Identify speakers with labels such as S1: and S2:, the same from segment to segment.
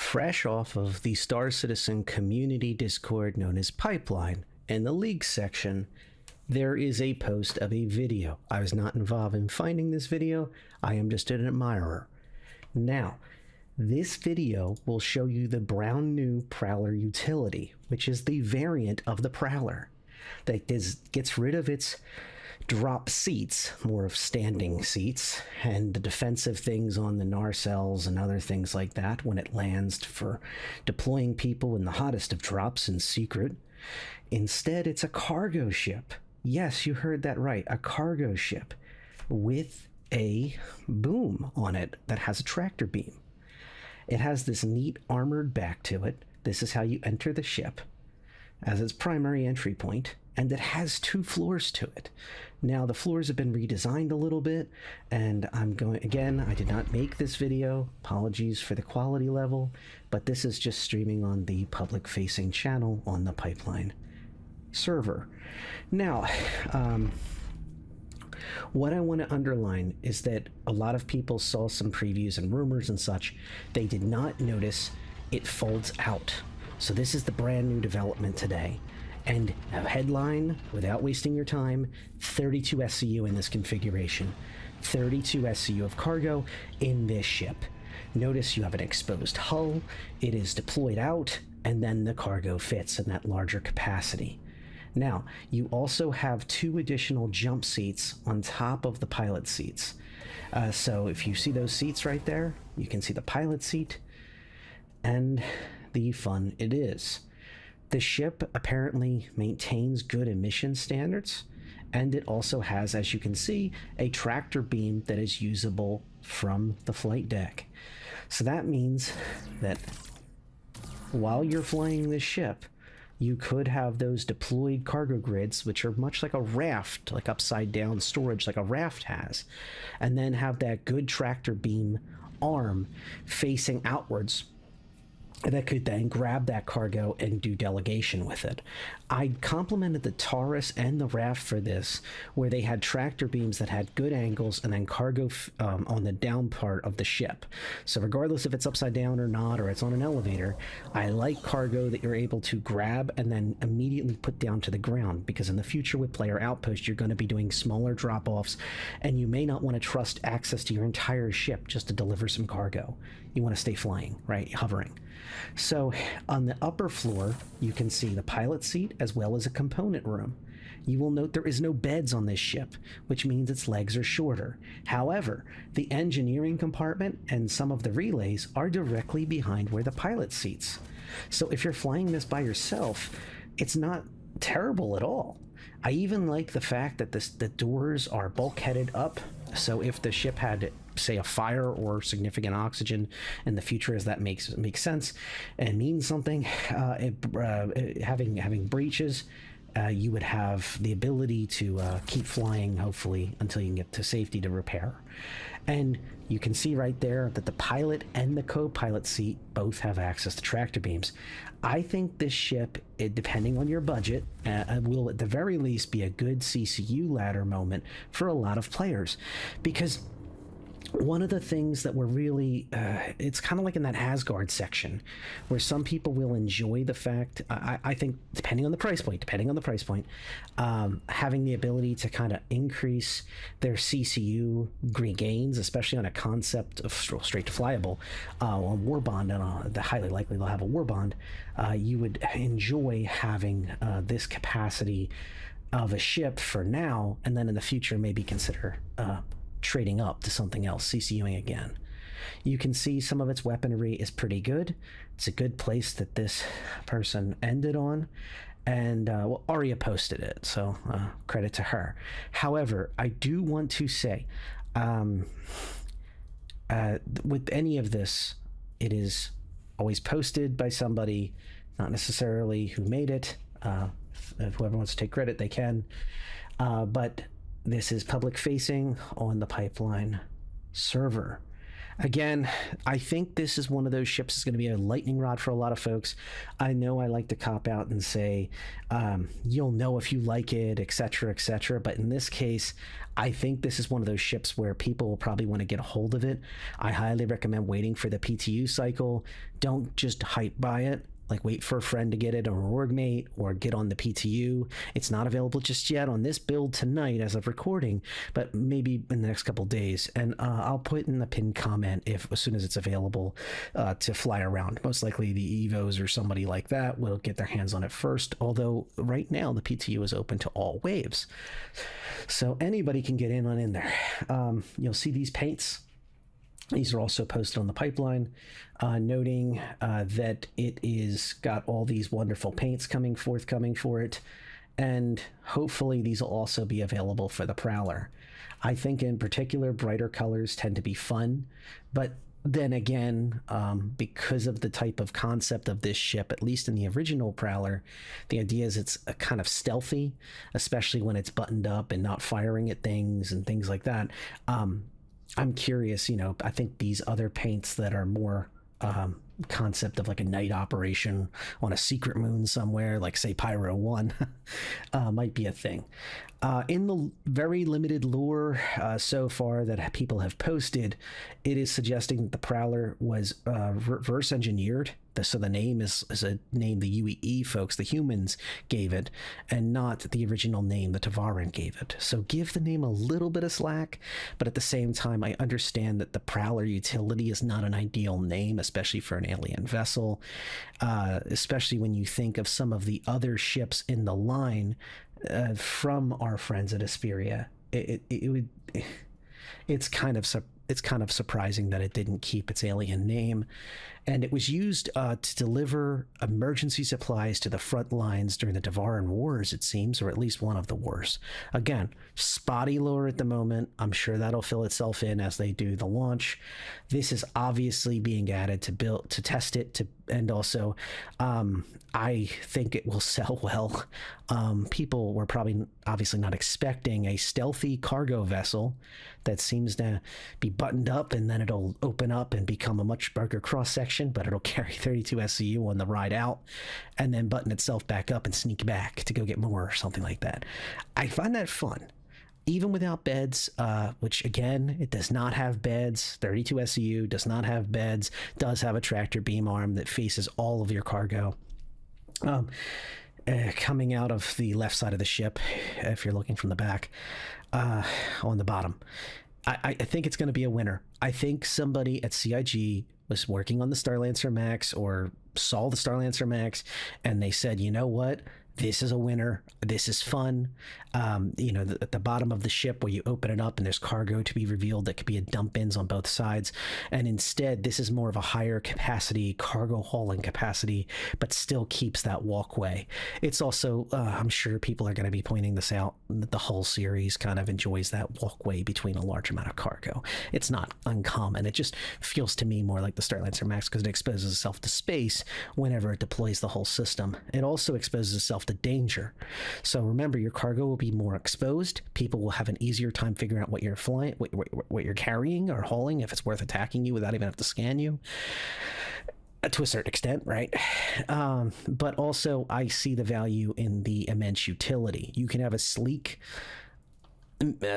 S1: fresh off of the Star Citizen community Discord known as Pipeline. In the League section, there is a post of a video. I was not involved in finding this video. I am just an admirer. Now, this video will show you the brand new Prowler utility, which is the variant of the Prowler that gets rid of its drop seats, more of standing seats, and the defensive things on the narcells and other things like that when it lands for deploying people in the hottest of drops in secret. Instead, it's a cargo ship. Yes, you heard that right, a cargo ship with a boom on it that has a tractor beam. It has this neat armored back to it. This is how you enter the ship as its primary entry point, and it has 2 floors to it. Now, the floors have been redesigned a little bit, and again, I did not make this video. Apologies for the quality level, but this is just streaming on the public-facing channel on the Pipeline server. Now, what I want to underline is that a lot of people saw some previews and rumors and such. They did not notice it folds out. So this is the brand new development today. And a headline, without wasting your time, 32 SCU in this configuration. 32 SCU of cargo in this ship. Notice you have an exposed hull, it is deployed out, and then the cargo fits in that larger capacity. Now, you also have 2 additional jump seats on top of the pilot seats. So if you see those seats right there, you can see the pilot seat and the fun it is. The ship apparently maintains good emission standards, and it also has, as you can see, a tractor beam that is usable from the flight deck. So that means that while you're flying this ship, you could have those deployed cargo grids, which are much like a raft, like upside down storage like a raft has, and then have that good tractor beam arm facing outwards that could then grab that cargo and do delegation with it. I complimented the Taurus and the Raft for this, where they had tractor beams that had good angles and then cargo on the down part of the ship. So regardless if it's upside down or not, or it's on an elevator, I like cargo that you're able to grab and then immediately put down to the ground, because in the future with Player Outpost, you're going to be doing smaller drop-offs, and you may not want to trust access to your entire ship just to deliver some cargo. You want to stay flying, right? Hovering. So on the upper floor, you can see the pilot seat as well as a component room. You will note there is no beds on this ship, which means its legs are shorter. However, the engineering compartment and some of the relays are directly behind where the pilot seats. So if you're flying this by yourself, it's not terrible at all. I even like the fact that the doors are bulkheaded up, so if the ship had, say, a fire or significant oxygen in the future, as that makes sense and means something, having breaches, you would have the ability to keep flying, hopefully, until you can get to safety to repair. And you can see right there that the pilot and the co-pilot seat both have access to tractor beams. I think this ship, depending on your budget, will at the very least be a good CCU ladder moment for a lot of players, because one of the things that we're really, it's kind of like in that Asgard section, where some people will enjoy the fact, I think, depending on the price point, having the ability to kind of increase their CCU gains, especially on a concept of straight to flyable, on Warbond, and highly likely they'll have a Warbond, you would enjoy having this capacity of a ship for now, and then in the future maybe consider trading up to something else, CCUing again. You can see some of its weaponry is pretty good. It's a good place that this person ended on, and well, Arya posted it, so credit to her. However, I do want to say, with any of this, it is always posted by somebody, not necessarily who made it. If whoever wants to take credit, they can, but this is public facing on the Pipeline server. Again, I think this is one of those ships that's going to be a lightning rod for a lot of folks. I know I like to cop out and say, you'll know if you like it, etc., etc. But in this case, I think this is one of those ships where people will probably want to get a hold of it. I highly recommend waiting for the PTU cycle. Don't just hype buy it. Like, wait for a friend to get it, or an org mate, or get on the PTU. It's not available just yet on this build tonight as of recording, but maybe in the next couple days. And I'll put in the pinned comment as soon as it's available to fly around. Most likely the Evos or somebody like that will get their hands on it first, although right now the PTU is open to all waves. So anybody can get in there. You'll see these paints. These are also posted on the pipeline, noting that it is got all these wonderful paints forthcoming for it, and hopefully these will also be available for the Prowler. I think in particular, brighter colors tend to be fun, but then again, because of the type of concept of this ship, at least in the original Prowler, the idea is it's a kind of stealthy, especially when it's buttoned up and not firing at things and things like that. I'm curious, I think these other paints that are more concept of like a night operation on a secret moon somewhere, like say Pyro 1, might be a thing. In the very limited lore so far that people have posted, it is suggesting that the Prowler was reverse engineered. So the name is a name the UEE folks, the humans, gave it, and not the original name the Tavaran gave it. So give the name a little bit of slack, but at the same time, I understand that the Prowler utility is not an ideal name, especially for an alien vessel, especially when you think of some of the other ships in the line from our friends at Asperia. It's kind of surprising that it didn't keep its alien name, and it was used to deliver emergency supplies to the front lines during the Tavaran Wars, it seems, or at least one of the wars. Again, spotty lore at the moment. I'm sure that'll fill itself in as they do the launch. This is obviously being added to test it, and also I think it will sell well. People were probably obviously not expecting a stealthy cargo vessel that seems to be buttoned up, and then it'll open up and become a much bigger cross section, but it'll carry 32 SCU on the ride out, and then button itself back up and sneak back to go get more or something like that. I find that fun. Even without beds, which again, it does not have beds. 32 SCU does not have beds, does have a tractor beam arm that faces all of your cargo. Coming out of the left side of the ship, if you're looking from the back, on the bottom. I think it's going to be a winner. I think somebody at CIG was working on the Starlancer Max or saw the Starlancer Max, and they said, you know what? This is a winner. This is fun. At the bottom of the ship where you open it up and there's cargo to be revealed that could be a dump bins on both sides. And instead, this is more of a higher capacity cargo hauling capacity, but still keeps that walkway. It's also, I'm sure people are going to be pointing this out. The whole series kind of enjoys that walkway between a large amount of cargo. It's not uncommon. It just feels to me more like the Starlancer Max because it exposes itself to space whenever it deploys the whole system. It also exposes itself to danger. So remember, your cargo will be more exposed. People will have an easier time figuring out what you're flying, what you're carrying or hauling, if it's worth attacking you without even having to scan you. To a certain extent, right? But also, I see the value in the immense utility. You can have a sleek,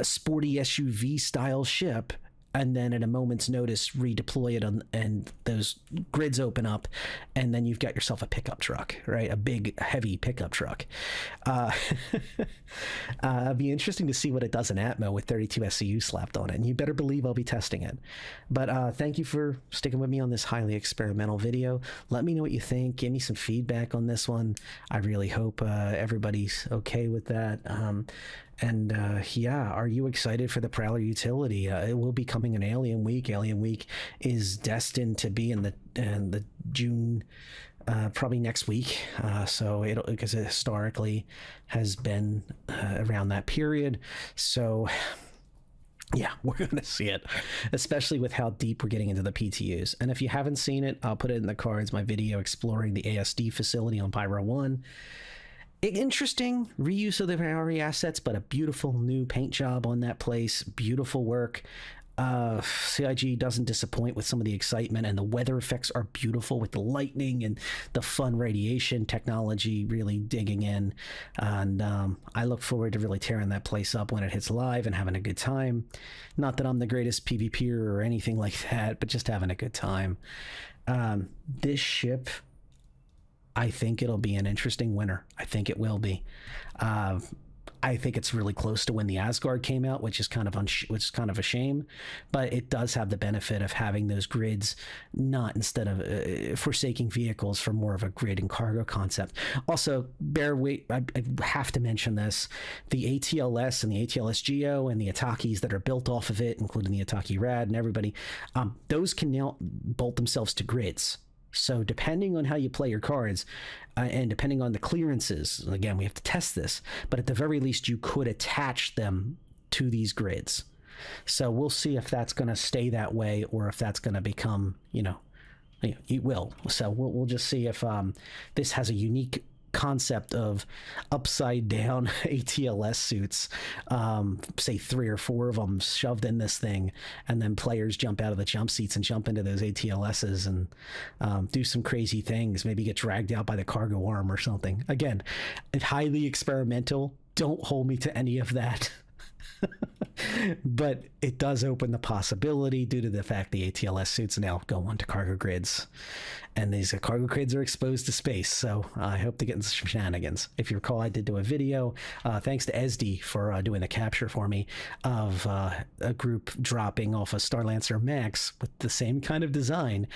S1: sporty SUV style ship, and then at a moment's notice redeploy it and those grids open up, and then you've got yourself a pickup truck, right? A big, heavy pickup truck. It'd be interesting to see what it does in Atmo with 32 SCU slapped on it, and you better believe I'll be testing it. But thank you for sticking with me on this highly experimental video. Let me know what you think. Give me some feedback on this one. I really hope everybody's okay with that. Are you excited for the Prowler utility? It will be coming in Alien Week. Alien Week is destined to be in the June, probably next week. So it'll, because it historically has been around that period. So yeah, we're going to see it, especially with how deep we're getting into the PTUs. And if you haven't seen it, I'll put it in the cards, my video exploring the ASD facility on Pyro 1. Interesting reuse of the Maori assets, but a beautiful new paint job on that place. Beautiful work. CIG doesn't disappoint with some of the excitement, and the weather effects are beautiful with the lightning and the fun radiation technology really digging in. And I look forward to really tearing that place up when it hits live and having a good time. Not that I'm the greatest PvPer or anything like that, but just having a good time. This ship, I think it'll be an interesting winner. I think it will be. I think it's really close to when the Asgard came out, which is kind of a shame, but it does have the benefit of having those grids, not instead of forsaking vehicles for more of a grid and cargo concept. Also, I have to mention this: the ATLS and the ATLS Geo and the Atakis that are built off of it, including the Ataki Rad and everybody, those can now bolt themselves to grids. So depending on how you play your cards, and depending on the clearances, again, we have to test this, but at the very least, you could attach them to these grids. So we'll see if that's going to stay that way or if that's going to become, it will. So we'll just see if this has a unique concept of upside down ATLS suits, say 3 or 4 of them shoved in this thing, and then players jump out of the jump seats and jump into those ATLSs and do some crazy things, maybe get dragged out by the cargo arm or something. Again, it's highly experimental. Don't hold me to any of that. But it does open the possibility due to the fact the ATLS suits now go onto cargo grids, and these cargo grids are exposed to space. So I hope to get into some shenanigans. If you recall, I did do a video, thanks to Esdi for doing the capture for me, of a group dropping off a Starlancer Max with the same kind of design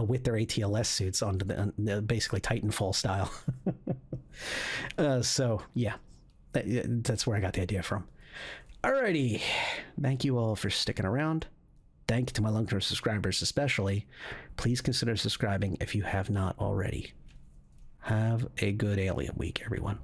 S1: with their ATLS suits onto the basically Titanfall style. So yeah, that's where I got the idea from. Alrighty, thank you all for sticking around. Thank you to my long-term subscribers especially. Please consider subscribing if you have not already. Have a good alien week, everyone.